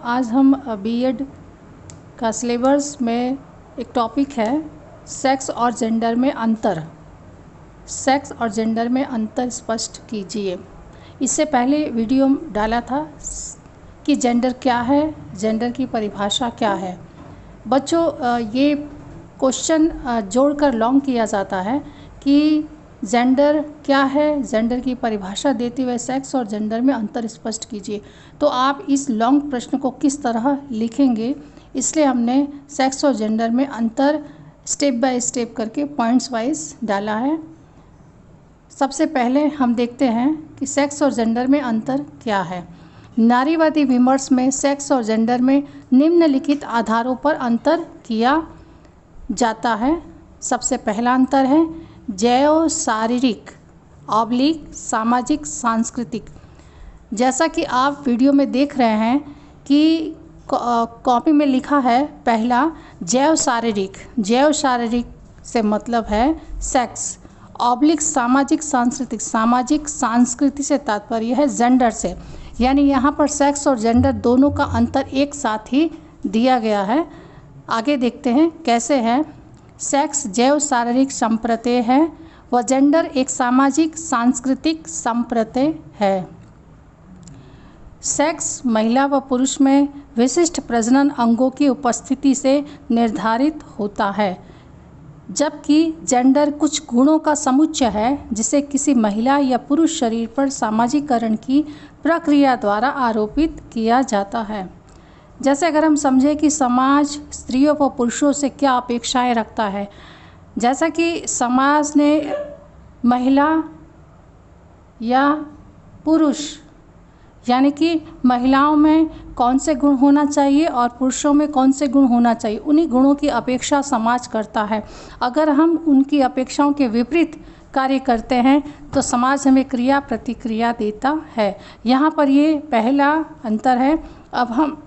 आज हम बीएड का सिलेबस में एक टॉपिक है सेक्स और जेंडर में अंतर। सेक्स और जेंडर में अंतर स्पष्ट कीजिए। इससे पहले वीडियो डाला था कि जेंडर क्या है, जेंडर की परिभाषा क्या है। बच्चों, ये क्वेश्चन जोड़कर लॉन्ग किया जाता है कि जेंडर क्या है, जेंडर की परिभाषा देते हुए सेक्स और जेंडर में अंतर स्पष्ट कीजिए। तो आप इस लॉन्ग प्रश्न को किस तरह लिखेंगे, इसलिए हमने सेक्स और जेंडर में अंतर स्टेप बाय स्टेप करके पॉइंट्स वाइज डाला है। सबसे पहले हम देखते हैं कि सेक्स और जेंडर में अंतर क्या है। नारीवादी विमर्श में सेक्स और जेंडर में निम्नलिखित आधारों पर अंतर किया जाता है। सबसे पहला अंतर है जैव शारीरिक / सामाजिक सांस्कृतिक। जैसा कि आप वीडियो में देख रहे हैं कि कॉपी में लिखा है पहला जैव शारीरिक। जैव शारीरिक से मतलब है सेक्स / सामाजिक सांस्कृतिक। सामाजिक संस्कृति से तात्पर्य है जेंडर से, यानी यहाँ पर सेक्स और जेंडर दोनों का अंतर एक साथ ही दिया गया है। आगे देखते हैं कैसे है। सेक्स जैव शारीरिक संप्रत्यय है व जेंडर एक सामाजिक सांस्कृतिक संप्रत्यय है। सेक्स महिला व पुरुष में विशिष्ट प्रजनन अंगों की उपस्थिति से निर्धारित होता है, जबकि जेंडर कुछ गुणों का समुच्चय है जिसे किसी महिला या पुरुष शरीर पर सामाजिकरण की प्रक्रिया द्वारा आरोपित किया जाता है। जैसे अगर हम समझें कि समाज स्त्रियों व पुरुषों से क्या अपेक्षाएं रखता है, जैसा कि समाज ने महिला या पुरुष यानी कि महिलाओं में कौन से गुण होना चाहिए और पुरुषों में कौन से गुण होना चाहिए, उन्हीं गुणों की अपेक्षा समाज करता है। अगर हम उनकी अपेक्षाओं के विपरीत कार्य करते हैं तो समाज हमें क्रिया प्रतिक्रिया देता है। यहाँ पर ये पहला अंतर है। अब हम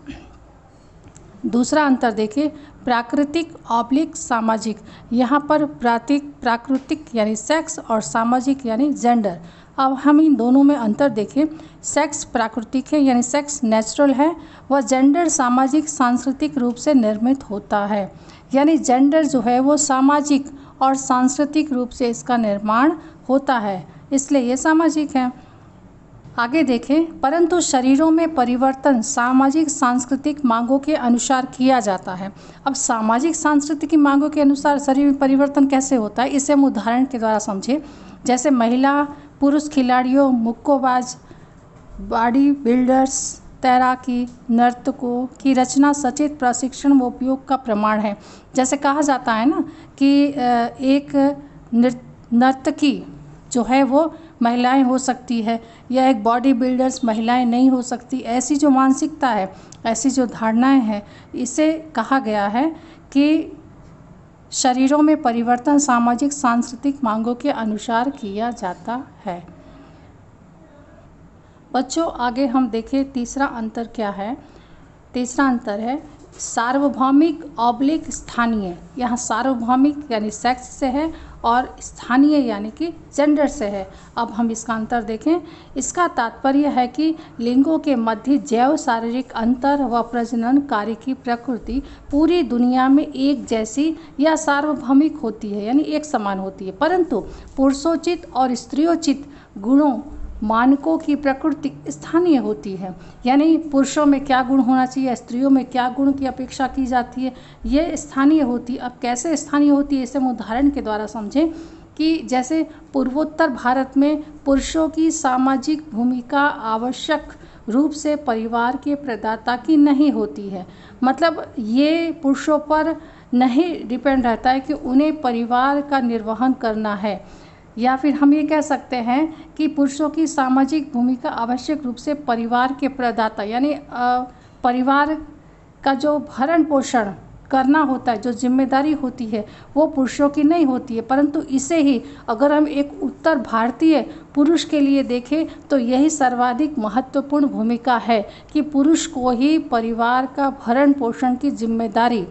दूसरा अंतर देखिए, प्राकृतिक / सामाजिक। यहाँ पर प्राकृतिक यानी सेक्स और सामाजिक यानी जेंडर। अब हम इन दोनों में अंतर देखें। सेक्स प्राकृतिक है यानी सेक्स नेचुरल है व जेंडर सामाजिक सांस्कृतिक रूप से निर्मित होता है, यानी जेंडर जो है वो सामाजिक और सांस्कृतिक रूप से इसका निर्माण होता है, इसलिए ये सामाजिक है। आगे देखें, परंतु शरीरों में परिवर्तन सामाजिक सांस्कृतिक मांगों के अनुसार किया जाता है। अब सामाजिक सांस्कृतिक की मांगों के अनुसार शरीर में परिवर्तन कैसे होता है, इसे हम उदाहरण के द्वारा समझें। जैसे महिला पुरुष खिलाड़ियों, मुक्केबाज, बॉडी बिल्डर्स, तैराकी, नर्तकों की रचना सचेत प्रशिक्षण व उपयोग का प्रमाण है। जैसे कहा जाता है ना कि एक नर्तकी जो है वो महिलाएं हो सकती है या एक बॉडी बिल्डर्स महिलाएं नहीं हो सकती। ऐसी जो मानसिकता है, ऐसी जो धारणाएं हैं, इसे कहा गया है कि शरीरों में परिवर्तन सामाजिक सांस्कृतिक मांगों के अनुसार किया जाता है। बच्चों, आगे हम देखें तीसरा अंतर क्या है। तीसरा अंतर है सार्वभौमिक / स्थानीय। यहाँ सार्वभौमिक यानी सेक्स से है और स्थानीय यानी कि जेंडर से है। अब हम इसका अंतर देखें। इसका तात्पर्य है कि लिंगों के मध्य जैव शारीरिक अंतर व प्रजनन कार्य की प्रकृति पूरी दुनिया में एक जैसी या सार्वभौमिक होती है, यानी एक समान होती है, परंतु पुरुषोचित और स्त्रियोचित गुणों मानकों की प्रकृति स्थानीय होती है, यानी पुरुषों में क्या गुण होना चाहिए, स्त्रियों में क्या गुण की अपेक्षा की जाती है, ये स्थानीय होती है। अब कैसे स्थानीय होती है, इसे हम उदाहरण के द्वारा समझें कि जैसे पूर्वोत्तर भारत में पुरुषों की सामाजिक भूमिका आवश्यक रूप से परिवार के प्रदाता की नहीं होती है। मतलब ये पुरुषों पर नहीं डिपेंड रहता है कि उन्हें परिवार का निर्वहन करना है, या फिर हम ये कह सकते हैं कि पुरुषों की सामाजिक भूमिका आवश्यक रूप से परिवार के प्रदाता यानी परिवार का जो भरण पोषण करना होता है, जो जिम्मेदारी होती है, वो पुरुषों की नहीं होती है। परंतु इसे ही अगर हम एक उत्तर भारतीय पुरुष के लिए देखें तो यही सर्वाधिक महत्वपूर्ण भूमिका है कि पुरुष को ही परिवार का भरण पोषण की जिम्मेदारी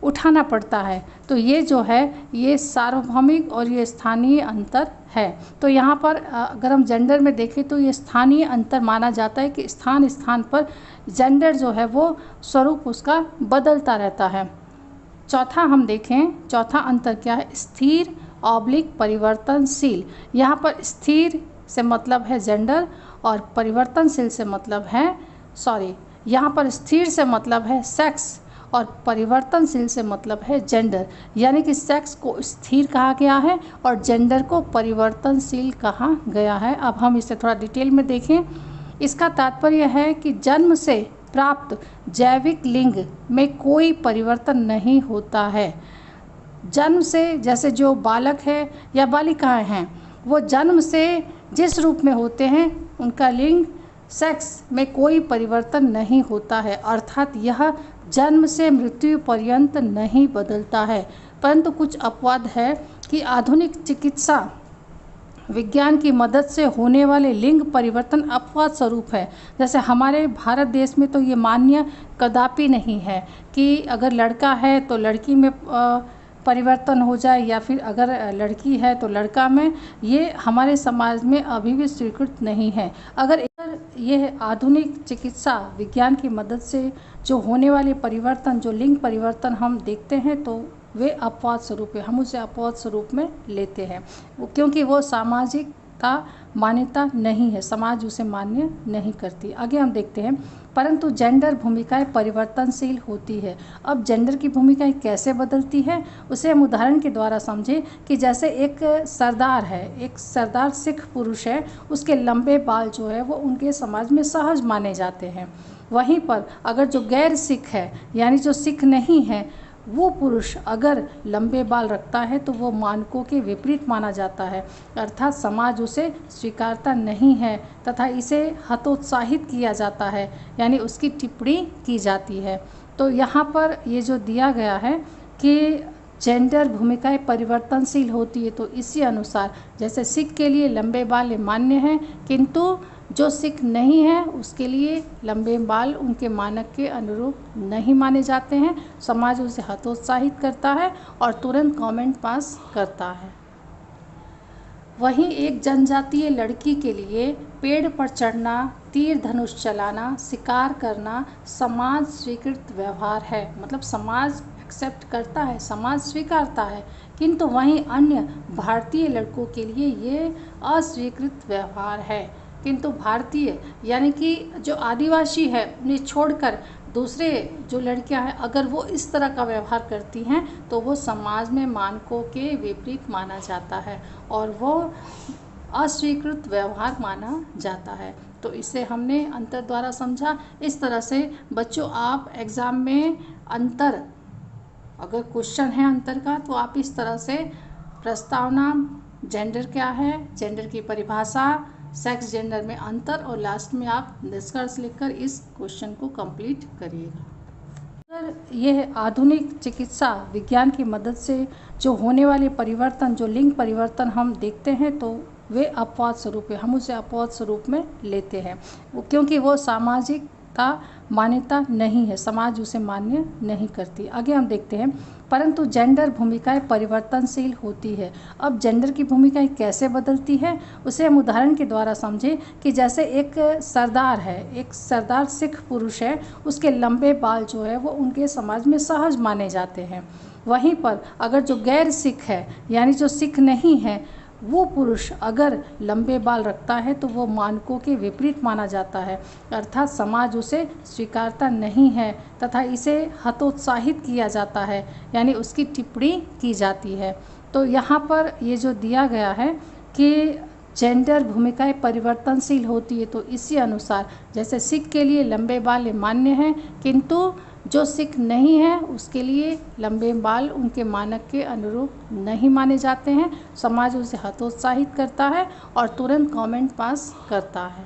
उठाना पड़ता है। तो ये जो है ये सार्वभौमिक और ये स्थानीय अंतर है। तो यहाँ पर अगर हम जेंडर में देखें तो ये स्थानीय अंतर माना जाता है कि स्थान स्थान पर जेंडर जो है वो स्वरूप उसका बदलता रहता है। चौथा हम देखें, चौथा अंतर क्या है, स्थिर ऑब्लिक परिवर्तनशील। यहाँ पर स्थिर से मतलब है जेंडर और परिवर्तनशील से मतलब है यहाँ पर स्थिर से मतलब है सेक्स और परिवर्तनशील से मतलब है जेंडर। यानी कि सेक्स को स्थिर कहा गया है और जेंडर को परिवर्तनशील कहा गया है। अब हम इसे थोड़ा डिटेल में देखें। इसका तात्पर्य है कि जन्म से प्राप्त जैविक लिंग में कोई परिवर्तन नहीं होता है। जन्म से जैसे जो बालक है या बालिकाएं हैं वो जन्म से जिस रूप में होते हैं उनका लिंग सेक्स में कोई परिवर्तन नहीं होता है, अर्थात यह जन्म से मृत्यु पर्यंत नहीं बदलता है। परंतु कुछ अपवाद है कि आधुनिक चिकित्सा विज्ञान की मदद से होने वाले लिंग परिवर्तन अपवाद स्वरूप है। जैसे हमारे भारत देश में तो ये मान्य कदापि नहीं है कि अगर लड़का है तो लड़की में परिवर्तन हो जाए या फिर अगर लड़की है तो लड़का में, ये हमारे समाज में अभी भी स्वीकृत नहीं है। अगर यह आधुनिक चिकित्सा विज्ञान की मदद से जो होने वाले परिवर्तन, जो लिंग परिवर्तन हम देखते हैं तो वे अपवाद स्वरूप है, हम उसे अपवाद स्वरूप में लेते हैं क्योंकि वो सामाजिक का मान्यता नहीं है, समाज उसे मान्य नहीं करती। आगे हम देखते हैं, परंतु जेंडर भूमिकाएं परिवर्तनशील होती है। अब जेंडर की भूमिकाएं कैसे बदलती है उसे हम उदाहरण के द्वारा समझें कि जैसे एक सरदार है, एक सरदार सिख पुरुष है, उसके लंबे बाल जो है वो उनके समाज में सहज माने जाते हैं। वहीं पर अगर जो गैर सिख है यानी जो सिख नहीं है वो पुरुष अगर लंबे बाल रखता है तो वो मानकों के विपरीत माना जाता है, अर्थात समाज उसे स्वीकारता नहीं है तथा इसे हतोत्साहित किया जाता है, यानी उसकी टिप्पणी की जाती है। तो यहाँ पर ये जो दिया गया है कि जेंडर भूमिकाएं परिवर्तनशील होती है, तो इसी अनुसार जैसे सिख के लिए लंबे बाल मान्य हैं, किंतु जो सिख नहीं है उसके लिए लंबे बाल उनके मानक के अनुरूप नहीं माने जाते हैं। समाज उसे हतोत्साहित करता है और तुरंत कमेंट पास करता है। वहीं एक जनजातीय लड़की के लिए पेड़ पर चढ़ना, तीर धनुष चलाना, शिकार करना समाज स्वीकृत व्यवहार है, मतलब समाज एक्सेप्ट करता है, समाज स्वीकारता है। किंतु वहीं अन्य भारतीय लड़कों के लिए ये अस्वीकृत व्यवहार है। किंतु भारतीय यानी कि जो आदिवासी है उन्हें छोड़कर दूसरे जो लड़कियां हैं अगर वो इस तरह का व्यवहार करती हैं तो वो समाज में मानकों के विपरीत माना जाता है और वो अस्वीकृत व्यवहार माना जाता है। तो इसे हमने अंतर द्वारा समझा। इस तरह से बच्चों आप एग्ज़ाम में अंतर, अगर क्वेश्चन है अंतर का, तो आप इस तरह से प्रस्तावना, जेंडर क्या है, जेंडर की परिभाषा, सेक्स जेंडर में अंतर और लास्ट में आप निष्कर्ष लिखकर इस क्वेश्चन को कंप्लीट करिएगा। अगर यह आधुनिक चिकित्सा विज्ञान की मदद से जो होने वाले परिवर्तन, जो लिंग परिवर्तन हम देखते हैं तो वे अपवाद स्वरूप है, हम उसे अपवाद स्वरूप में लेते हैं क्योंकि वो सामाजिक का मान्यता नहीं है, समाज उसे मान्य नहीं करती। आगे हम देखते हैं, परंतु जेंडर भूमिकाएं परिवर्तनशील होती है। अब जेंडर की भूमिकाएं कैसे बदलती है उसे हम उदाहरण के द्वारा समझें कि जैसे एक सरदार है, एक सरदार सिख पुरुष है, उसके लंबे बाल जो है वो उनके समाज में सहज माने जाते हैं। वहीं पर अगर जो गैर सिख है यानी जो सिख नहीं है वो पुरुष अगर लंबे बाल रखता है तो वो मानकों के विपरीत माना जाता है, अर्थात समाज उसे स्वीकारता नहीं है तथा इसे हतोत्साहित किया जाता है, यानी उसकी टिप्पणी की जाती है। तो यहाँ पर ये जो दिया गया है कि जेंडर भूमिकाएं परिवर्तनशील होती है, तो इसी अनुसार जैसे सिख के लिए लंबे बाल मान्य हैं, किंतु जो सिख नहीं है उसके लिए लंबे बाल उनके मानक के अनुरूप नहीं माने जाते हैं। समाज उसे हतोत्साहित करता है और तुरंत कमेंट पास करता है।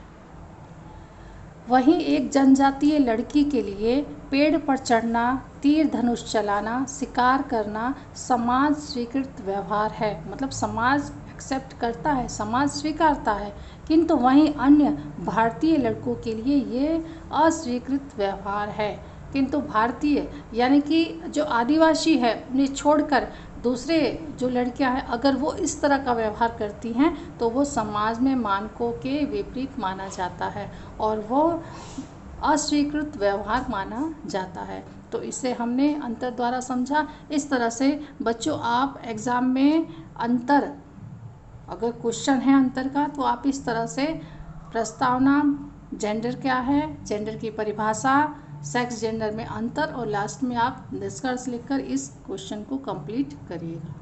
वहीं एक जनजातीय लड़की के लिए पेड़ पर चढ़ना, तीर धनुष चलाना, शिकार करना समाज स्वीकृत व्यवहार है, मतलब समाज एक्सेप्ट करता है, समाज स्वीकारता है। किंतु वहीं अन्य भारतीय लड़कों के लिए ये अस्वीकृत व्यवहार है किंतु भारतीय यानी कि जो आदिवासी है उन्हें छोड़कर दूसरे जो लड़कियां हैं अगर वो इस तरह का व्यवहार करती हैं तो वो समाज में मानकों के विपरीत माना जाता है और वो अस्वीकृत व्यवहार माना जाता है। तो इसे हमने अंतर द्वारा समझा। इस तरह से बच्चों आप एग्ज़ाम में अंतर, अगर क्वेश्चन है अंतर का, तो आप इस तरह से प्रस्तावना, जेंडर क्या है, जेंडर की परिभाषा, सेक्स जेंडर में अंतर और लास्ट में आप निष्कर्ष लिखकर इस क्वेश्चन को कंप्लीट करिएगा।